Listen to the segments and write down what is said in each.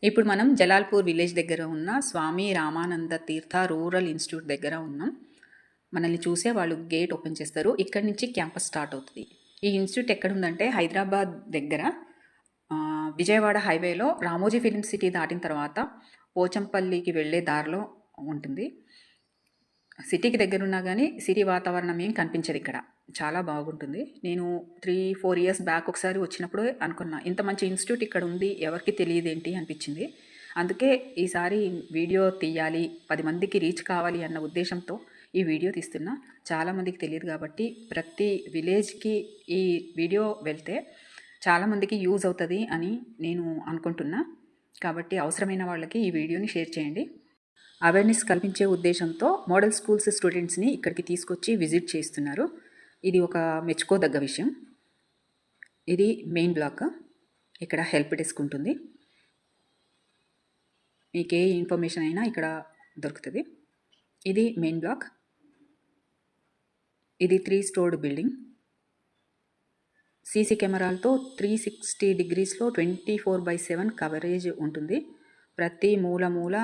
ఇప్పుడు మనం జలాల్పూర్ విలేజ్ దగ్గర ఉన్న స్వామి రామానంద తీర్థ రూరల్ ఇన్స్టిట్యూట్ దగ్గర ఉన్నాం. మనల్ని చూసే వాళ్ళు గేట్ ఓపెన్ చేస్తారు. ఇక్కడి నుంచి క్యాంపస్ స్టార్ట్ అవుతుంది. ఈ ఇన్స్టిట్యూట్ ఎక్కడ ఉందంటే హైదరాబాద్ దగ్గర విజయవాడ హైవేలో రామోజీ ఫిలిం సిటీ దాటిన తర్వాత పోచంపల్లికి వెళ్ళే దారిలో ఉంటుంది. సిటీకి దగ్గరున్నా కానీ సిటీ వాతావరణం ఏం కనిపించదు ఇక్కడ. చాలా బాగుంటుంది. నేను 3-4 ఇయర్స్ బ్యాక్ ఒకసారి వచ్చినప్పుడు అనుకున్నా, ఇంత మంచి ఇన్స్టిట్యూట్ ఇక్కడ ఉంది, ఎవరికి తెలియదేంటి అనిపించింది. అందుకే ఈసారి వీడియో తీయాలి, 10 మందికి రీచ్ కావాలి అన్న ఉద్దేశంతో ఈ వీడియో తీస్తున్నా. చాలామందికి తెలియదు కాబట్టి ప్రతి విలేజ్కి ఈ వీడియో వెళ్తే చాలామందికి యూజ్ అవుతుంది అని నేను అనుకుంటున్నా. కాబట్టి అవసరమైన వాళ్ళకి ఈ వీడియోని షేర్ చేయండి. అవేర్నెస్ కల్పించే ఉద్దేశంతో మోడల్ స్కూల్స్ స్టూడెంట్స్ని ఇక్కడికి తీసుకొచ్చి విజిట్ చేస్తున్నారు. ఇది ఒక మెచ్చుకోదగ్గ విషయం. ఇది మెయిన్ బ్లాక్. ఇక్కడ హెల్ప్ డెస్క్ ఉంటుంది. మీకు ఏ ఇన్ఫర్మేషన్ అయినా ఇక్కడ దొరుకుతుంది. ఇది మెయిన్ బ్లాక్. ఇది 3 స్టోర్డ్ బిల్డింగ్. సీసీ కెమెరాలతో 360 డిగ్రీస్లో 24/7 కవరేజ్ ఉంటుంది. ప్రతి మూల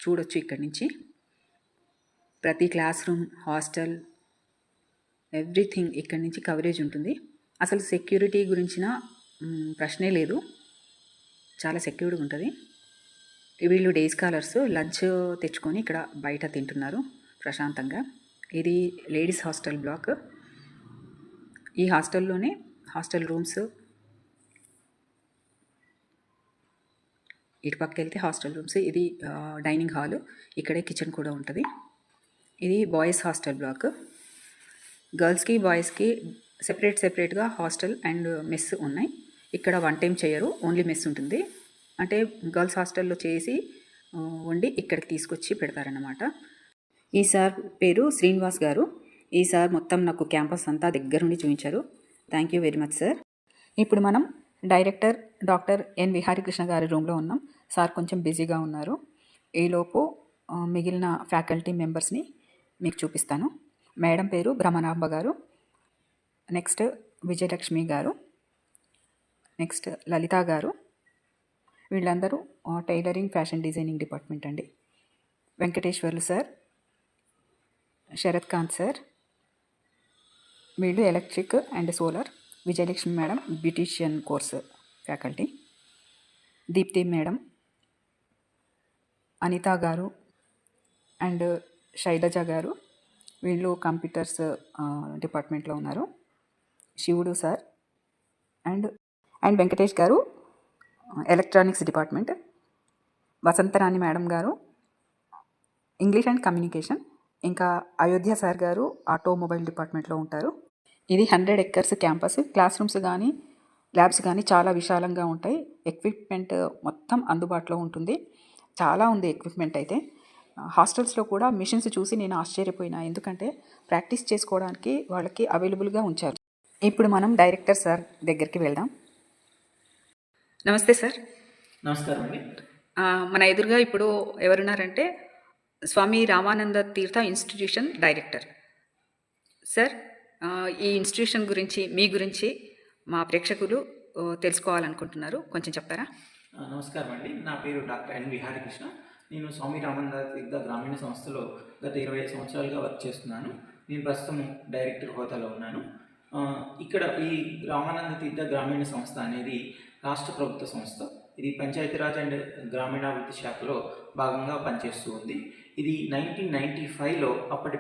చూడొచ్చు ఇక్కడి నుంచి. ప్రతి క్లాస్ రూమ్, హాస్టల్, ఎవ్రీథింగ్ ఇక్కడి నుంచి కవరేజ్ ఉంటుంది. అసలు సెక్యూరిటీ గురించిన ప్రశ్నే లేదు. చాలా సెక్యూర్డ్గా ఉంటుంది. వీళ్ళు డే స్కాలర్స్ లంచ్ తెచ్చుకొని ఇక్కడ బయట తింటున్నారు ప్రశాంతంగా. ఇది లేడీస్ హాస్టల్ బ్లాక్. ఈ హాస్టల్లోనే హాస్టల్ రూమ్స్, ఇటు పక్క వెళ్తే హాస్టల్ రూమ్స్. ఇది డైనింగ్ హాల్, ఇక్కడే కిచెన్ కూడా ఉంటుంది. ఇది బాయ్స్ హాస్టల్ బ్లాక్. గర్ల్స్కి బాయ్స్కి సెపరేట్గా హాస్టల్ అండ్ మెస్ ఉన్నాయి. ఇక్కడ 1 టైం చేయరు, ఓన్లీ మెస్ ఉంటుంది. అంటే గర్ల్స్ హాస్టల్లో చేసి వండి ఇక్కడికి తీసుకొచ్చి పెడతారన్నమాట. ఈ సార్ పేరు శ్రీనివాస్ గారు. ఈ సార్ మొత్తం నాకు క్యాంపస్ అంతా దగ్గరుండి చూపించారు. Thank you very much sir. ఇప్పుడు మనం డైరెక్టర్ డాక్టర్ ఎన్ విహారీకృష్ణ గారి రూమ్లో ఉన్నాం. సార్ కొంచెం బిజీగా ఉన్నారు. ఈలోపు మిగిలిన ఫ్యాకల్టీ మెంబర్స్ని మీకు చూపిస్తాను. మేడం పేరు బ్రహ్మనాంబ గారు, నెక్స్ట్ విజయలక్ష్మి గారు, నెక్స్ట్ లలిత గారు. వీళ్ళందరూ టైలరింగ్ ఫ్యాషన్ డిజైనింగ్ డిపార్ట్మెంట్ అండి. వెంకటేశ్వర్లు సార్, శరత్ కాంత్ సార్, వీళ్ళు electric and solar. Vijayalakshmi madam beautician course faculty. Deepthi madam, Anitha గారు అండ్ శైలజ గారు, వీళ్ళు కంప్యూటర్స్ డిపార్ట్మెంట్లో ఉన్నారు. శివుడు సార్ అండ్ వెంకటేష్ గారు ఎలక్ట్రానిక్స్ డిపార్ట్మెంట్. వసంతరాణి మేడం గారు ఇంగ్లీష్ అండ్ కమ్యూనికేషన్. ఇంకా అయోధ్య సార్ గారు ఆటోమొబైల్ డిపార్ట్మెంట్లో ఉంటారు. ఇది 100 ఎకర్స్ క్యాంపస్. క్లాస్ రూమ్స్ కానీ ల్యాబ్స్ కానీ చాలా విశాలంగా ఉంటాయి. ఎక్విప్మెంట్ మొత్తం అందుబాటులో ఉంటుంది. చాలా ఉంది ఎక్విప్మెంట్ అయితే. హాస్టల్స్లో కూడా మిషన్స్ చూసి నేను ఆశ్చర్యపోయినా, ఎందుకంటే ప్రాక్టీస్ చేసుకోవడానికి వాళ్ళకి అవైలబుల్గా ఉంచారు. ఇప్పుడు మనం డైరెక్టర్ సార్ దగ్గరికి వెళ్దాం. నమస్తే సార్. నమస్కారం అండి. మన ఎదురుగా ఇప్పుడు ఎవరున్నారంటే స్వామి రామానంద తీర్థ ఇన్స్టిట్యూషన్ డైరెక్టర్ సార్. ఈ ఇన్స్టిట్యూషన్ గురించి, మీ గురించి మా ప్రేక్షకులు తెలుసుకోవాలనుకుంటున్నారు, కొంచెం చెప్తారా? నమస్కారం అండి. నా పేరు డాక్టర్ ఎన్ విహారీకృష్ణ. నేను స్వామి రామానంద తీర్థ గ్రామీణ సంస్థలో గత 20 సంవత్సరాలుగా వర్క్ చేస్తున్నాను. నేను ప్రస్తుతం డైరెక్టర్ హోదాలో ఉన్నాను. ఇక్కడ ఈ రామానంద తీర్థ గ్రామీణ సంస్థ అనేది రాష్ట్ర ప్రభుత్వ సంస్థ. ఇది పంచాయతీరాజ్ అండ్ గ్రామీణాభివృద్ధి శాఖలో భాగంగా పనిచేస్తూ ఉంది. ఇది 1995లో అప్పటి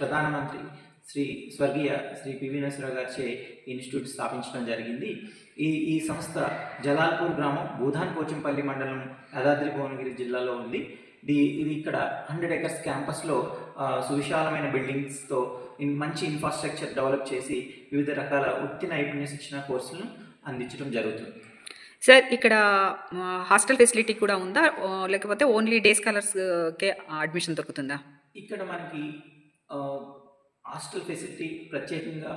ప్రధానమంత్రి స్వర్గీయ శ్రీ పివి నరసింహరావు గారిచే ఇన్స్టిట్యూట్ స్థాపించడం జరిగింది. ఈ సంస్థ జలాల్పూర్ గ్రామం, భూధాన్ పోచంపల్లి మండలం, యాదాద్రి భువనగిరి జిల్లాలో ఉంది. ఇది ఇక్కడ 100 ఎకర్స్ క్యాంపస్లో సువిశాలమైన బిల్డింగ్స్తో మంచి ఇన్ఫ్రాస్ట్రక్చర్ డెవలప్ చేసి వివిధ రకాల వృత్తి నైపుణ్య శిక్షణ కోర్సులను అందించడం జరుగుతుంది. సార్, ఇక్కడ హాస్టల్ ఫెసిలిటీ కూడా ఉందా, లేకపోతే ఓన్లీ డే స్కాలర్స్కే అడ్మిషన్ దొరుకుతుందా? ఇక్కడ మనకి హాస్టల్ ఫెసిలిటీ ప్రత్యేకంగా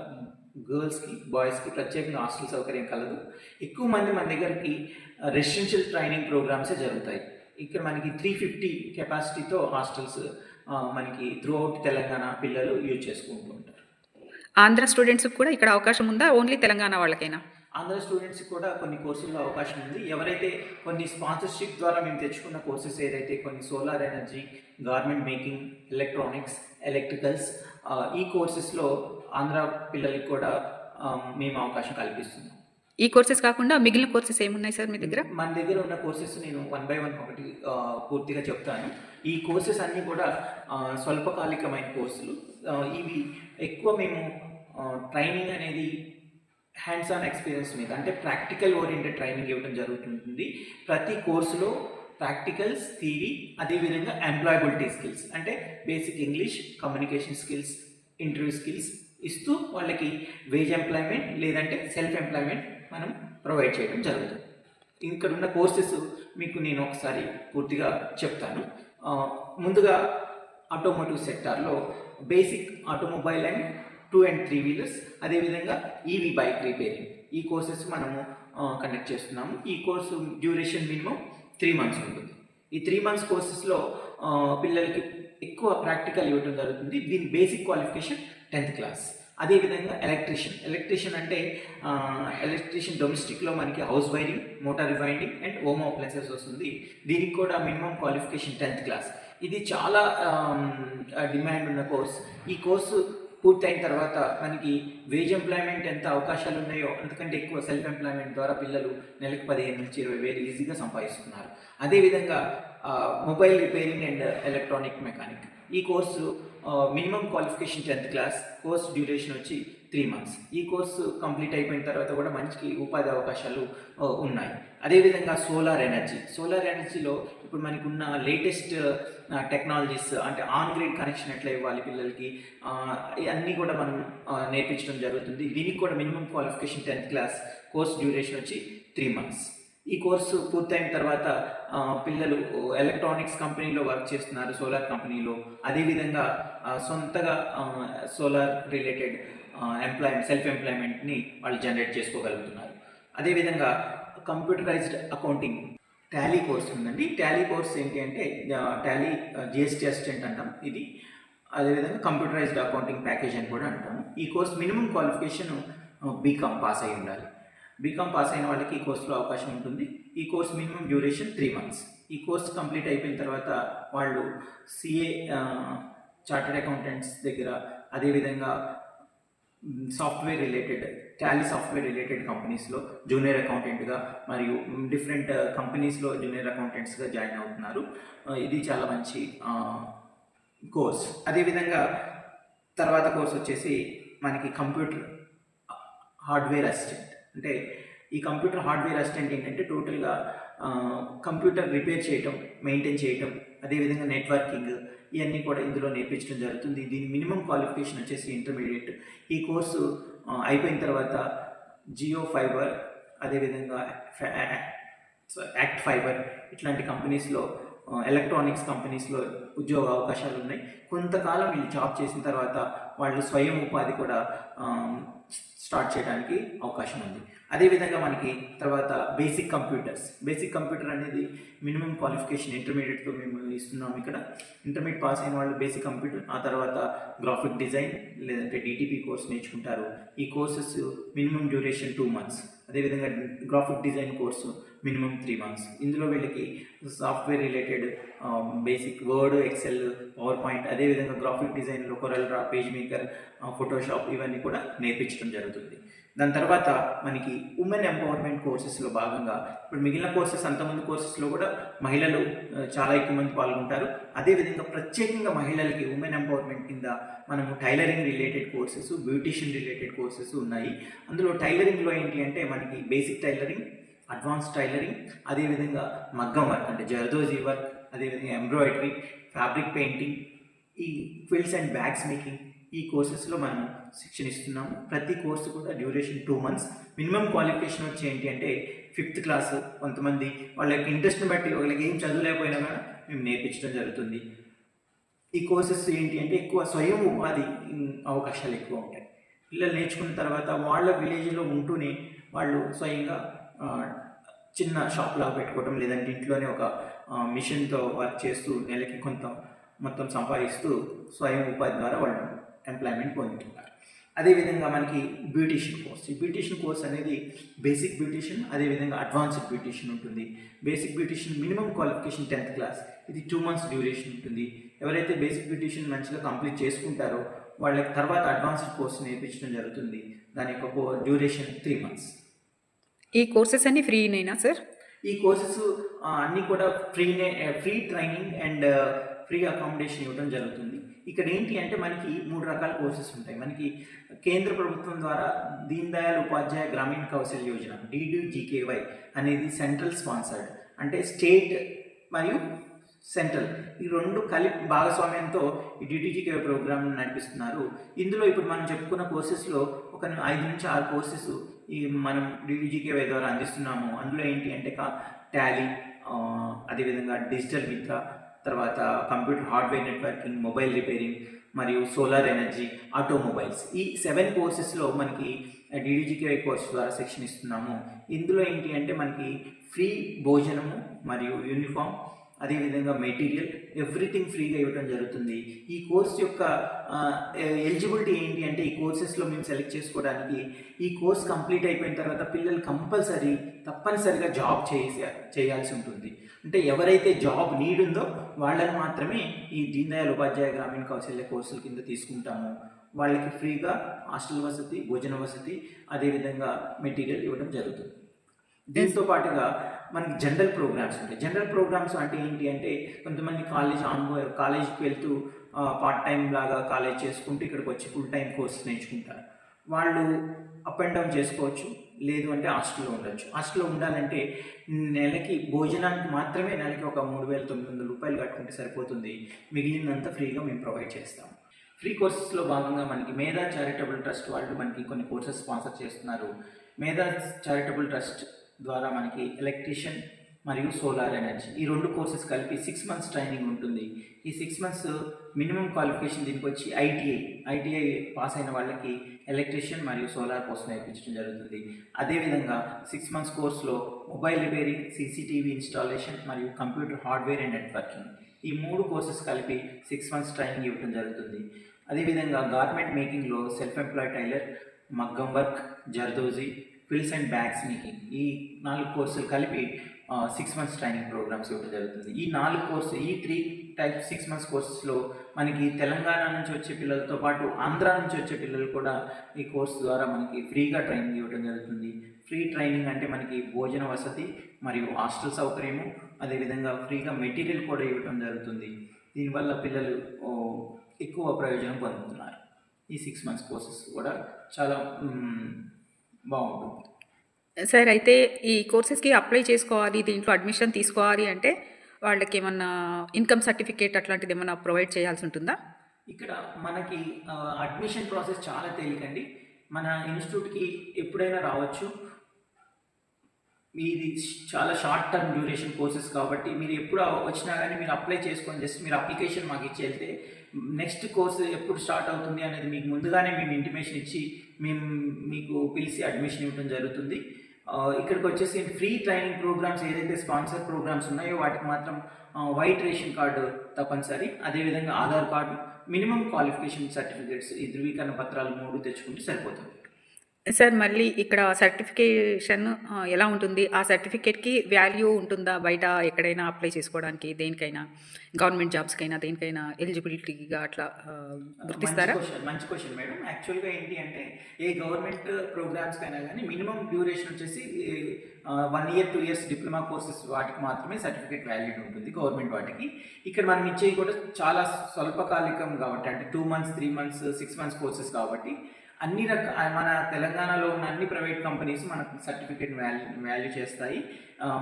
గర్ల్స్కి, బాయ్స్కి ప్రత్యేకంగా హాస్టల్ సౌకర్యం కలదు. ఎక్కువ మంది మన దగ్గరికి రెసిడెన్షియల్ ట్రైనింగ్ ప్రోగ్రామ్సే జరుగుతాయి. ఇక్కడ మనకి 350 కెపాసిటీతో హాస్టల్స్ మనకి త్రూ అవుట్ తెలంగాణ పిల్లలు యూజ్ చేసుకుంటూ ఉంటారు. ఆంధ్ర స్టూడెంట్స్కి కూడా ఇక్కడ అవకాశం ఉందా, ఓన్లీ తెలంగాణ వాళ్ళకైనా? ఆంధ్ర స్టూడెంట్స్ కూడా కొన్ని కోర్సుల్లో అవకాశం ఉంది. ఎవరైతే కొన్ని స్పాన్సర్షిప్ ద్వారా మేము తెచ్చుకున్న కోర్సెస్ ఏదైతే కొన్ని solar energy, garment making, electronics, electricals ఈ కోర్సెస్లో ఆంధ్ర పిల్లలకి కూడా మేము అవకాశం కల్పిస్తున్నాం. ఈ కోర్సెస్ కాకుండా మిగిలిన కోర్సెస్ ఏమున్నాయి సార్ మీ దగ్గర? మన దగ్గర ఉన్న కోర్సెస్ నేను 1 by 1 ఒకటి పూర్తిగా చెప్తాను. ఈ కోర్సెస్ అన్నీ కూడా స్వల్పకాలికమైన కోర్సులు. ఇవి ఎక్కువ మేము ట్రైనింగ్ అనేది హ్యాండ్స్ ఆన్ ఎక్స్పీరియన్స్ మీద, అంటే ప్రాక్టికల్ ఓరియంటెడ్ ట్రైనింగ్ ఇవ్వడం జరుగుతుంది. ప్రతి కోర్సులో ప్రాక్టికల్స్, థియరీ, అదేవిధంగా ఎంప్లాయబిలిటీ స్కిల్స్ అంటే basic English, communication skills, interview skills ఇస్తూ వాళ్ళకి వేజ్ ఎంప్లాయ్మెంట్ లేదంటే సెల్ఫ్ ఎంప్లాయ్మెంట్ మనం ప్రొవైడ్ చేయడం జరుగుతుంది. ఇక్కడ ఉన్న కోర్సెస్ మీకు నేను ఒకసారి పూర్తిగా చెప్తాను. ముందుగా ఆటోమోటివ్ సెక్టార్లో basic automobile and 2 and 3 wheelers, అదేవిధంగా ఈవీ బైక్ రిపేరింగ్ ఈ కోర్సెస్ మనము కండక్ట్ చేస్తున్నాము. ఈ కోర్సు డ్యూరేషన్ మినిమం 3 months ఉంటుంది. ఈ 3 months కోర్సెస్లో పిల్లలకి ఎక్కువ ప్రాక్టికల్ ఇవ్వడం జరుగుతుంది. దీని బేసిక్ క్వాలిఫికేషన్ 10th class. అదేవిధంగా ఎలక్ట్రీషియన్ అంటే ఎలక్ట్రీషియన్ డొమెస్టిక్లో మనకి house wiring, motor rewinding and home appliances వస్తుంది. దీనికి కూడా మినిమం క్వాలిఫికేషన్ 10th class. ఇది చాలా డిమాండ్ ఉన్న కోర్స్. ఈ కోర్సు పూర్తయిన తర్వాత మనకి వేజ్ ఎంప్లాయ్మెంట్ ఎంత అవకాశాలు ఉన్నాయో అంతకంటే ఎక్కువ సెల్ఫ్ ఎంప్లాయ్మెంట్ ద్వారా పిల్లలు నెలకు 15 నుంచి 20 వేలు ఈజీగా సంపాదిస్తున్నారు. అదేవిధంగా mobile repairing and electronic mechanic ఈ course minimum qualification 10th class, course duration వచ్చి 3 months. ఈ కోర్సు కంప్లీట్ అయిపోయిన తర్వాత కూడా మంచి ఉపాధి అవకాశాలు ఉన్నాయి. అదేవిధంగా సోలార్ ఎనర్జీలో ఇప్పుడు మనకున్న లేటెస్ట్ టెక్నాలజీస్ అంటే ఆన్ గ్రిడ్ కనెక్షన్ ఎట్లా ఇవ్వాలి పిల్లలకి, అన్నీ కూడా మనం నేర్పించడం జరుగుతుంది. దీనికి కూడా minimum qualification 10th class, course duration వచ్చి 3 months. ఈ కోర్సు పూర్తయిన తర్వాత పిల్లలు ఎలక్ట్రానిక్స్ కంపెనీలో వర్క్ చేస్తున్నారు, సోలార్ కంపెనీలో. అదేవిధంగా సొంతగా సోలార్ రిలేటెడ్ సెల్ఫ్ ఎంప్లాయ్మెంట్ని వాళ్ళు జనరేట్ చేసుకోగలుగుతున్నారు. అదేవిధంగా కంప్యూటరైజ్డ్ అకౌంటింగ్ టాలీ కోర్స్ ఉందండి. టాలీ కోర్స్ ఏంటి అంటే టాలీ జిఎస్టీ అసిస్టెంట్ అంటాం ఇది. అదేవిధంగా కంప్యూటరైజ్డ్ అకౌంటింగ్ ప్యాకేజ్ అని కూడా అంటాము. ఈ course minimum qualification BCom pass అయి ఉండాలి. బీకామ్ పాస్ అయిన వాళ్ళకి ఈ కోర్సులో అవకాశం ఉంటుంది. ఈ కోర్స్ మినిమం డ్యూరేషన్ 3 months. ఈ కోర్స్ కంప్లీట్ అయిపోయిన తర్వాత వాళ్ళు సిఏ, చార్టెడ్ అకౌంటెంట్స్ దగ్గర, అదేవిధంగా software related Tally software related కంపెనీస్లో జూనియర్ అకౌంటెంట్గా మరియు డిఫరెంట్ కంపెనీస్లో జూనియర్ అకౌంటెంట్స్గా జాయిన్ అవుతున్నారు. ఇది చాలా మంచి కోర్స్. అదేవిధంగా తర్వాత కోర్స్ వచ్చేసి మనకి కంప్యూటర్ హార్డ్వేర్ అసిస్టెంట్. అంటే ఈ కంప్యూటర్ హార్డ్వేర్ అసిస్టెంట్ ఏంటంటే టోటల్గా కంప్యూటర్ రిపేర్ చేయటం, మెయింటైన్ చేయటం, అదేవిధంగా నెట్వర్కింగ్ ఇవన్నీ కూడా ఇందులో నేర్పించడం జరుగుతుంది. దీని మినిమం క్వాలిఫికేషన్ వచ్చేసి ఇంటర్మీడియట్. ఈ కోర్సు అయిపోయిన తర్వాత జియో ఫైబర్, అదేవిధంగా యాక్ట్ ఫైబర్ ఇట్లాంటి కంపెనీస్లో, ఎలక్ట్రానిక్స్ కంపెనీస్లో ఉద్యోగ అవకాశాలు ఉన్నాయి. కొంతకాలం వీళ్ళు జాబ్ చేసిన తర్వాత వాళ్ళు స్వయం ఉపాధి కూడా స్టార్ట్ చేయడానికి అవకాశం ఉంది. అదేవిధంగా మనకి తర్వాత బేసిక్ కంప్యూటర్ అనేది మినిమం క్వాలిఫికేషన్ ఇంటర్మీడియట్తో మేము ఇస్తున్నాము. ఇక్కడ ఇంటర్మీడియట్ పాస్ అయిన వాళ్ళు బేసిక్ కంప్యూటర్, ఆ తర్వాత గ్రాఫిక్ డిజైన్ లేదంటే డిటిపి కోర్స్ నేర్చుకుంటారు. ఈ కోర్సెస్ మినిమం డ్యూరేషన్ 2 months. అదేవిధంగా graphic design course minimum 3 months. ఇందులో వీళ్ళకి software related basic Word, Excel, PowerPoint, అదేవిధంగా గ్రాఫిక్ డిజైన్లో CorelDRAW, PageMaker, Photoshop ఇవన్నీ కూడా నేర్పించడం జరుగుతుంది. దాని తర్వాత మనకి ఉమెన్ ఎంపవర్మెంట్ కోర్సెస్లో భాగంగా ఇప్పుడు మిగిలిన కోర్సెస్, అంతమంది కోర్సెస్లో కూడా మహిళలు చాలా ఎక్కువ మంది పాల్గొంటారు. అదేవిధంగా ప్రత్యేకంగా మహిళలకి ఉమెన్ ఎంపవర్మెంట్ కింద మనము tailoring related courses, beautician related courses ఉన్నాయి. అందులో టైలరింగ్లో ఏంటి అంటే మనకి బేసిక్ టైలరింగ్, అడ్వాన్స్ టైలరింగ్, అదేవిధంగా మగ్గం వర్క్ అంటే జర్దోజీ వర్క్, అదేవిధంగా ఎంబ్రాయిడరీ, ఫ్యాబ్రిక్ పెయింటింగ్, ఈ క్విల్స్ అండ్ బ్యాగ్స్ మేకింగ్ ఈ కోర్సెస్లో మనం శిక్షణ ఇస్తున్నాము. ప్రతి కోర్సు కూడా డ్యూరేషన్ 2 months. మినిమం క్వాలిఫికేషన్ వచ్చి ఏంటి అంటే 5th class. కొంతమంది వాళ్ళకి ఇంట్రెస్ట్ని బట్టి వాళ్ళకి ఏం చదువులేకపోయినా కూడా మేము నేర్పించడం జరుగుతుంది. ఈ కోర్సెస్ ఏంటి అంటే ఎక్కువ స్వయం ఉపాధి అవకాశాలు ఎక్కువ ఉంటాయి. పిల్లలు నేర్చుకున్న తర్వాత వాళ్ళ విలేజ్లో ఉంటూనే వాళ్ళు స్వయంగా చిన్న షాప్ లాగా పెట్టుకోవడం, లేదంటే ఇంట్లోనే ఒక మిషన్తో వర్క్ చేస్తూ నెలకి కొంత మొత్తం సంపాదిస్తూ స్వయం ఉపాధి ద్వారా వాళ్ళు ఎంప్లాయ్మెంట్ పొందుతున్నారు. అదేవిధంగా మనకి బ్యూటీషియన్ కోర్స్. ఈ బ్యూటీషియన్ కోర్స్ అనేది బేసిక్ బ్యూటీషియన్, అదేవిధంగా అడ్వాన్స్డ్ బ్యూటీషియన్ ఉంటుంది. Basic beautician minimum qualification 10th class. ఇది 2 months డ్యూరేషన్ ఉంటుంది. ఎవరైతే బేసిక్ బ్యూటీషియన్ మంచిగా కంప్లీట్ చేసుకుంటారో వాళ్ళకి తర్వాత అడ్వాన్స్డ్ కోర్స్ నేర్పించడం జరుగుతుంది. దాని యొక్క డ్యూరేషన్ 3 months. ఈ కోర్సెస్ అన్ని ఫ్రీనేనా సార్? ఈ కోర్సెస్ అన్నీ కూడా free training and free accommodation ఇవ్వడం జరుగుతుంది. ఇక్కడ ఏంటి అంటే మనకి 3 రకాల కోర్సెస్ ఉంటాయి. మనకి కేంద్ర ప్రభుత్వం ద్వారా దీన్ దయాళ్ ఉపాధ్యాయ గ్రామీణ కౌశల్ యోజన DDGKY అనేది సెంట్రల్ స్పాన్సర్డ్, అంటే స్టేట్ మరియు సెంట్రల్ ఈ 2 కలిపి భాగస్వామ్యంతో ఈ DDGKY ప్రోగ్రామ్ నడిపిస్తున్నారు. ఇందులో ఇప్పుడు మనం చెప్పుకున్న కోర్సెస్లో ఒక 5 నుంచి 6 కోర్సెస్ ఈ మనం DDGKY ద్వారా అందిస్తున్నాము. అందులో ఏంటి అంటే టాలీ, అదేవిధంగా డిజిటల్ మిత్ర, తర్వాత computer hardware networking, mobile repairing మరియు సోలార్ ఎనర్జీ, ఆటోమొబైల్స్. ఈ 7 కోర్సెస్లో మనకి DDGKY కోర్స్ ద్వారా శిక్షణ ఇస్తున్నాము. ఇందులో ఏంటి అంటే మనకి ఫ్రీ భోజనము మరియు యూనిఫామ్, అదేవిధంగా మెటీరియల్, ఎవ్రీథింగ్ ఫ్రీగా ఇవ్వడం జరుగుతుంది. ఈ కోర్స్ యొక్క ఎలిజిబిలిటీ ఏంటి అంటే ఈ కోర్సెస్లో మేము సెలెక్ట్ చేసుకోవడానికి ఈ కోర్స్ కంప్లీట్ అయిపోయిన తర్వాత పిల్లలు తప్పనిసరిగా జాబ్ చేయాల్సి ఉంటుంది. అంటే ఎవరైతే జాబ్ నీడ్ ఉందో వాళ్ళని మాత్రమే ఈ దీన్ దయాళ్ ఉపాధ్యాయ గ్రామీణ కౌశల్య కోర్సుల కింద తీసుకుంటాము. వాళ్ళకి ఫ్రీగా హాస్టల్ వసతి, భోజన వసతి, అదేవిధంగా మెటీరియల్ ఇవ్వడం జరుగుతుంది. దీంతో పాటుగా మనకి జనరల్ ప్రోగ్రామ్స్ ఉంటాయి. జనరల్ ప్రోగ్రామ్స్ అంటే ఏంటి అంటే కొంతమంది కాలేజీకి వెళ్తూ పార్ట్ టైం లాగా కాలేజ్ చేసుకుంటూ ఇక్కడికి వచ్చి ఫుల్ టైం కోర్స్ నేర్చుకుంటారు. వాళ్ళు అప్ అండ్ డౌన్ చేసుకోవచ్చు, లేదు అంటే హాస్టల్లో ఉండొచ్చు. హాస్టల్లో ఉండాలంటే నెలకి భోజనానికి మాత్రమే నెలకి ఒక 3,900 రూపాయలు కట్టుకుంటే సరిపోతుంది. మిగిలినంతా ఫ్రీగా మేము ప్రొవైడ్ చేస్తాం. ఫ్రీ కోర్సెస్లో భాగంగా మనకి మేధా చారిటబుల్ ట్రస్ట్ వాళ్ళు మనకి కొన్ని కోర్సెస్ స్పాన్సర్ చేస్తున్నారు. మేధా చారిటబుల్ ట్రస్ట్ ద్వారా మనకి ఎలక్ట్రీషియన్ మరియు సోలార్ ఎనర్జీ ఈ 2 కోర్సెస్ కలిపి 6 months ట్రైనింగ్ ఉంటుంది. ఈ 6 months మినిమం క్వాలిఫికేషన్ దీనికి వచ్చి ఐటీఐ పాస్ అయిన వాళ్ళకి ఎలక్ట్రీషియన్ మరియు సోలార్ కోర్స్ నేర్పించడం జరుగుతుంది. అదేవిధంగా 6 months కోర్సులో మొబైల్ రిపేరింగ్, CCTV ఇన్స్టాలేషన్ మరియు కంప్యూటర్ హార్డ్వేర్ అండ్ నెట్వర్కింగ్ ఈ 3 కోర్సెస్ కలిపి 6 months ట్రైనింగ్ ఇవ్వడం జరుగుతుంది. అదేవిధంగా గార్మెంట్ మేకింగ్లో సెల్ఫ్ ఎంప్లాయ్ టైలర్, మగ్గం వర్క్, జర్దోజీ, ఫిల్స్ అండ్ బ్యాగ్స్ మేకింగ్ ఈ 4 కోర్సులు కలిపి 6 months ట్రైనింగ్ ప్రోగ్రామ్స్ ఇవ్వడం జరుగుతుంది. ఈ 4 కోర్సు ఈ 3 types 6 months కోర్సెస్లో మనకి తెలంగాణ నుంచి వచ్చే పిల్లలతో పాటు ఆంధ్ర నుంచి వచ్చే పిల్లలు కూడా ఈ కోర్సు ద్వారా మనకి ఫ్రీగా ట్రైనింగ్ ఇవ్వడం జరుగుతుంది. ఫ్రీ ట్రైనింగ్ అంటే మనకి భోజన వసతి మరియు హాస్టల్ సౌకర్యము, అదేవిధంగా ఫ్రీగా మెటీరియల్ కూడా ఇవ్వడం జరుగుతుంది. దీనివల్ల పిల్లలు ఎక్కువ ప్రయోజనం పొందుతున్నారు. ఈ 6 months కోర్సెస్ కూడా చాలా బాగుంటుంది. సార్ అయితే ఈ కోర్సెస్కి అప్లై చేసుకోవాలి, దీంట్లో అడ్మిషన్ తీసుకోవాలి అంటే వాళ్ళకి ఏమన్నా ఇన్కమ్ సర్టిఫికేట్ అట్లాంటిది ఏమన్నా ప్రొవైడ్ చేయాల్సి ఉంటుందా? ఇక్కడ మనకి అడ్మిషన్ ప్రాసెస్ చాలా తేలికండి. మన ఇన్స్టిట్యూట్కి ఎప్పుడైనా రావచ్చు. ఇది చాలా షార్ట్ టర్మ్ డ్యూరేషన్ కోర్సెస్ కాబట్టి మీరు ఎప్పుడు వచ్చినా కానీ మీరు అప్లై చేసుకొని జస్ట్ మీరు అప్లికేషన్ మాకు ఇచ్చి వెళ్తే నెక్స్ట్ కోర్సు ఎప్పుడు స్టార్ట్ అవుతుంది అనేది మీకు ముందుగానే మేము ఇంటిమేషన్ ఇచ్చి మేము మీకు పిలిచి అడ్మిషన్ ఇవ్వడం జరుగుతుంది. ఇక్కడికి వచ్చేసి ఫ్రీ ట్రైనింగ్ ప్రోగ్రామ్స్ ఏదైతే స్పాన్సర్ ప్రోగ్రామ్స్ ఉన్నాయో వాటికి మాత్రం వైట్ రేషన్ కార్డు తప్పనిసరి, అదేవిధంగా Aadhaar card, minimum qualification certificates ఈ ధృవీకరణ పత్రాలు 3 తెచ్చుకుంటే సరిపోతుంది. సార్ మళ్ళీ ఇక్కడ సర్టిఫికేషన్ ఎలా ఉంటుంది? ఆ సర్టిఫికేట్కి వాల్యూ ఉంటుందా? బయట ఎక్కడైనా అప్లై చేసుకోవడానికి దేనికైనా, గవర్నమెంట్ జాబ్స్కైనా దేనికైనా ఎలిజిబిలిటీగా అట్లా గుర్తిస్తారా? మంచి క్వశ్చన్ మేడం. యాక్చువల్గా ఏంటి అంటే ఏ గవర్నమెంట్ ప్రోగ్రామ్స్కైనా కానీ మినిమం డ్యూరేషన్ వచ్చేసి 1 year 2 years డిప్లొమా కోర్సెస్ వాటికి మాత్రమే సర్టిఫికేట్ వ్యాలిడ్ ఉంటుంది గవర్నమెంట్ వాటికి. ఇక్కడ మనం ఇచ్చేవి కూడా చాలా స్వల్పకాలికం కాబట్టి, అంటే 2 months 3 months 6 months కోర్సెస్ కాబట్టి అన్ని మన తెలంగాణలో ఉన్న అన్ని ప్రైవేట్ కంపెనీస్ మనకు సర్టిఫికేట్ వాల్యూ చేస్తాయి.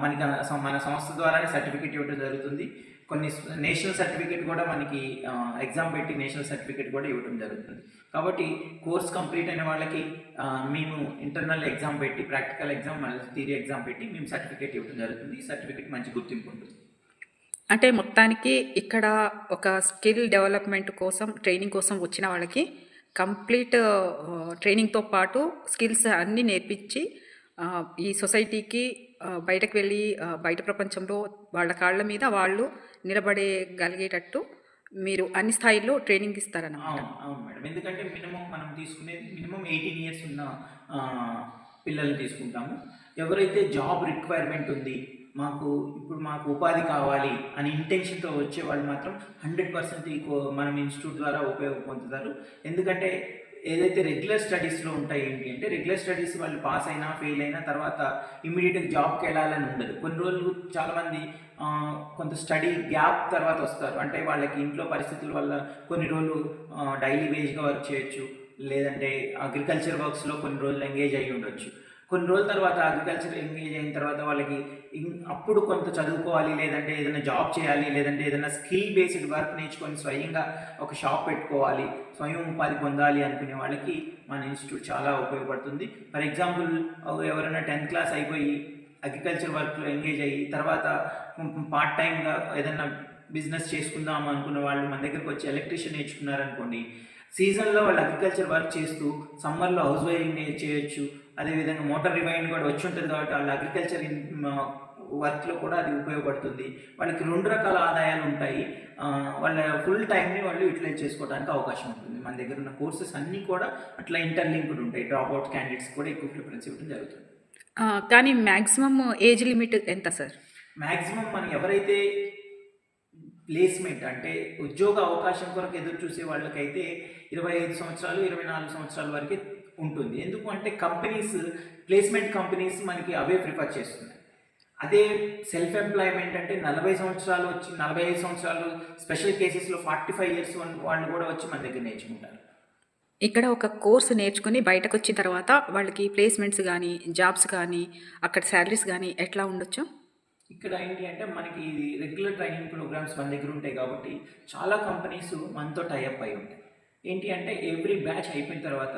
మనకి మన సంస్థ ద్వారానే సర్టిఫికేట్ ఇవ్వడం జరుగుతుంది. కొన్ని నేషనల్ సర్టిఫికేట్ కూడా మనకి ఎగ్జామ్ పెట్టి నేషనల్ సర్టిఫికేట్ కూడా ఇవ్వడం జరుగుతుంది. కాబట్టి కోర్స్ కంప్లీట్ అయిన వాళ్ళకి మేము ఇంటర్నల్ ఎగ్జామ్ పెట్టి, ప్రాక్టికల్ ఎగ్జామ్ మళ్ళీ థియరీ ఎగ్జామ్ పెట్టి మేము సర్టిఫికేట్ ఇవ్వడం జరుగుతుంది. ఈ సర్టిఫికేట్ మంచి గుర్తింపు ఉంటుంది. అంటే మొత్తానికి ఇక్కడ ఒక స్కిల్ డెవలప్మెంట్ కోసం, ట్రైనింగ్ కోసం వచ్చిన వాళ్ళకి కంప్లీట్ ట్రైనింగ్తో పాటు స్కిల్స్ అన్నీ నేర్పించి ఈ సొసైటీకి బయటకు వెళ్ళి బయట ప్రపంచంలో వాళ్ళ కాళ్ళ మీద వాళ్ళు నిలబడగలిగేటట్టు మీరు అన్ని స్థాయిల్లో ట్రైనింగ్ ఇస్తారన్నమాట. అవును. అవును మేడం. ఎందుకంటే మనం తీసుకునేది మినిమమ్ 18 ఇయర్స్ ఉన్న పిల్లల్ని తీసుకుంటాము. ఎవరైతే జాబ్ రిక్వైర్మెంట్ ఉంది, మాకు ఉపాధి కావాలి అని ఇంటెన్షన్‌తో వచ్చేవాళ్ళు మాత్రం 100% మనం ఇన్‌స్టిట్యూట్ ద్వారా ఉపయోగం పొందుతారు. ఎందుకంటే ఏదైతే రెగ్యులర్ స్టడీస్‌లో ఉంటాయి ఏంటి అంటే, రెగ్యులర్ స్టడీస్ వాళ్ళు పాస్ అయినా, ఫెయిల్ అయినా తర్వాత ఇమ్మీడియేట్‌గా జాబ్‌కెళ్ళాలని ఉండదు. కొన్ని రోజులు చాలామంది కొంత స్టడీ గ్యాప్ తర్వాత వస్తారు. అంటే వాళ్ళకి ఇంట్లో పరిస్థితుల వల్ల కొన్ని రోజులు డైలీ వేజ్‌గా వర్క్ చేయొచ్చు. లేదంటే అగ్రికల్చర్ వర్క్స్‌లో కొన్ని రోజులు ఎంగేజ్ అయ్యి ఉండొచ్చు. కొన్ని రోజుల తర్వాత అగ్రికల్చర్ ఎంగేజ్ అయిన తర్వాత వాళ్ళకి అప్పుడు కొంత చదువుకోవాలి, లేదంటే ఏదైనా జాబ్ చేయాలి, లేదంటే ఏదైనా స్కిల్ బేస్డ్ వర్క్ నేర్చుకొని స్వయంగా ఒక షాప్ పెట్టుకోవాలి, స్వయం ఉపాధి పొందాలి అనుకునే వాళ్ళకి మన ఇన్స్టిట్యూట్ చాలా ఉపయోగపడుతుంది. ఫర్ ఎగ్జాంపుల్ ఎవరైనా 10th క్లాస్ అయిపోయి అగ్రికల్చర్ వర్క్లో ఎంగేజ్ అయ్యి తర్వాత పార్ట్ టైంగా ఏదైనా బిజినెస్ చేసుకుందాం అనుకున్న వాళ్ళు మన దగ్గరకు వచ్చి ఎలక్ట్రీషియన్ నేర్చుకున్నారనుకోండి, సీజన్లో వాళ్ళు అగ్రికల్చర్ వర్క్ చేస్తూ సమ్మర్లో హౌస్ వైరింగ్ చేయొచ్చు. అదేవిధంగా మోటార్ రివైండ్ కూడా వచ్చి ఉంటుంది కాబట్టి వాళ్ళ అగ్రికల్చర్ వర్క్లో కూడా అది ఉపయోగపడుతుంది. వాళ్ళకి 2 రకాల ఆదాయాలు ఉంటాయి. వాళ్ళ ఫుల్ టైంని వాళ్ళు యూటిలైజ్ చేసుకోవడానికి అవకాశం ఉంటుంది. మన దగ్గర ఉన్న కోర్సెస్ అన్నీ కూడా అట్లా ఇంటర్లింక్డ్ ఉంటాయి. డ్రాప్ అవుట్ క్యాండిడేట్స్ కూడా ఎక్కువ ప్రిఫరెన్స్ ఇవ్వడం జరుగుతుంది. కానీ మ్యాక్సిమం ఏజ్ లిమిట్ ఎంత సార్? మ్యాక్సిమం మనం ఎవరైతే ప్లేస్మెంట్ అంటే ఉద్యోగ అవకాశం కొరకు ఎదురు చూసే వాళ్ళకైతే 25 సంవత్సరాలు 24 సంవత్సరాల వరకే ఉంటుంది. ఎందుకు అంటే ప్లేస్మెంట్ కంపెనీస్ మనకి అవే ప్రిఫర్ చేస్తున్నాయి. అదే సెల్ఫ్ ఎంప్లాయ్మెంట్ అంటే 45 సంవత్సరాలు స్పెషల్ కేసెస్లో 45 ఇయర్స్ వాళ్ళు కూడా వచ్చి మన దగ్గర నేర్చుకుంటారు. ఇక్కడ ఒక కోర్సు నేర్చుకుని బయటకు వచ్చిన తర్వాత వాళ్ళకి ప్లేస్మెంట్స్ కానీ, జాబ్స్ కానీ, అక్కడ శాలరీస్ కానీ ఎట్లా ఉండొచ్చు? ఇక్కడ ఏంటి అంటే మనకి రెగ్యులర్ ట్రైనింగ్ ప్రోగ్రామ్స్ మన దగ్గర ఉంటాయి కాబట్టి చాలా కంపెనీస్ మనతో టైఅప్ అయి ఉంటాయి. ఏంటి అంటే ఎవ్రీ బ్యాచ్ అయిపోయిన తర్వాత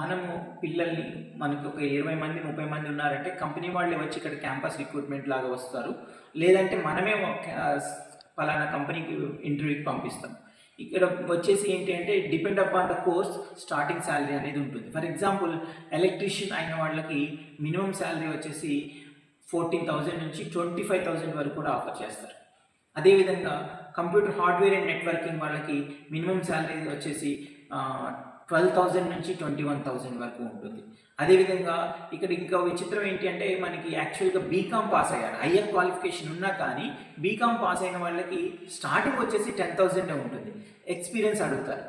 మనము పిల్లల్ని, మనకి ఒక 20 మంది 30 మంది ఉన్నారంటే కంపెనీ వాళ్ళే వచ్చి ఇక్కడ క్యాంపస్ రిక్రూట్మెంట్ లాగా వస్తారు. లేదంటే మనమే పలానా కంపెనీకి ఇంటర్వ్యూకి పంపిస్తాం. ఇక్కడ వచ్చేసి ఏంటి అంటే depend upon the course starting salary అనేది ఉంటుంది. ఫర్ ఎగ్జాంపుల్ ఎలక్ట్రీషియన్ అయిన వాళ్ళకి మినిమం శాలరీ వచ్చేసి 14,000 నుంచి 25,000 వరకు కూడా ఆఫర్ చేస్తారు. అదేవిధంగా కంప్యూటర్ హార్డ్వేర్ అండ్ నెట్వర్కింగ్ వాళ్ళకి మినిమం శాలరీ వచ్చేసి 12,000 నుంచి 21,000 వరకు ఉంటుంది. అదేవిధంగా ఇక్కడ ఇంకా విచిత్రం ఏంటి అంటే మనకి యాక్చువల్గా బీకామ్ పాస్ అయ్యారు, హయ్యర్ క్వాలిఫికేషన్ ఉన్నా కానీ బీకామ్ పాస్ అయిన వాళ్ళకి స్టార్టింగ్ వచ్చేసి 10,000 ఉంటుంది. ఎక్స్పీరియన్స్ అడుగుతారు.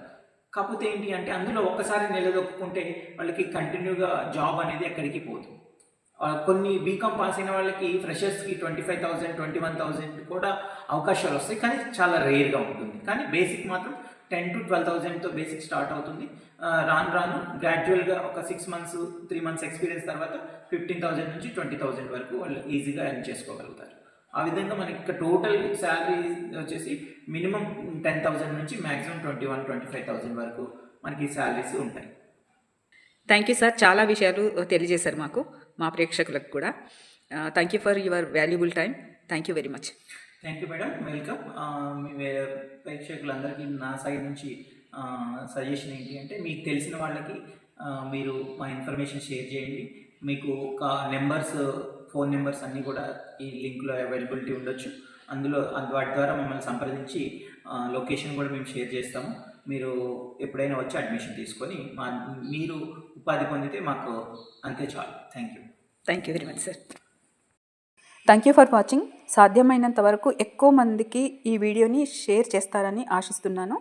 కాకపోతే ఏంటి అంటే అందులో ఒక్కసారి నిలదొక్కుంటే వాళ్ళకి కంటిన్యూగా జాబ్ అనేది ఎక్కడికి పోతుంది. కొన్ని బీకామ్ పాస్ అయిన వాళ్ళకి ఫ్రెషర్స్కి 25,000 21,000 కూడా అవకాశాలు వస్తాయి, కానీ చాలా రేర్గా ఉంటుంది. కానీ బేసిక్ మాత్రం 10 to 12,000తో బేసిక్ స్టార్ట్ అవుతుంది. రాను గ్రాడ్యువల్గా ఒక 6 months 3 months ఎక్స్పీరియన్స్ తర్వాత 15,000 నుంచి 20,000 వరకు వాళ్ళు ఈజీగా ఎర్న్ చేసుకోగలుగుతారు. ఆ విధంగా మనకి ఇక్కడ టోటల్ శాలరీ వచ్చేసి మినిమం 10,000 నుంచి మ్యాక్సిమం 21,000-25,000 వరకు మనకి శాలరీస్ ఉంటాయి. థ్యాంక్ యూ సార్, చాలా విషయాలు తెలియజేశారు మాకు, మా ప్రేక్షకులకు కూడా. Thank you for your valuable time. Thank you very much. Thank you madam, welcome. ప్రేక్షకులందరికీ నా సైడ్ నుంచి సజెషన్ ఏంటి అంటే, మీకు తెలిసిన వాళ్ళకి మీరు మా ఇన్ఫర్మేషన్ షేర్ చేయండి. మీకు ఫోన్ నెంబర్స్ అన్నీ కూడా ఈ లింక్లో అవైలబిలిటీ ఉండొచ్చు. వాటి ద్వారా మమ్మల్ని సంప్రదించి లొకేషన్ కూడా మేము షేర్ చేస్తాము. మీరు ఎప్పుడైనా వచ్చి అడ్మిషన్ తీసుకొని మీరు ఉపాధి పొందితే మాకు అంతే చాలు. Thank you very much sir. Thank you for watching. సాధ్యమైనంత వరకు ఎక్కువ మందికి ఈ వీడియోని షేర్ చేస్తారని ఆశిస్తున్నాను.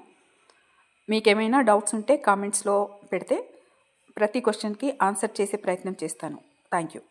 మీకేమైనా డౌట్స్ ఉంటే కామెంట్స్లో పెడితే ప్రతి క్వశ్చన్కి ఆన్సర్ చేసే ప్రయత్నం చేస్తాను. Thank you.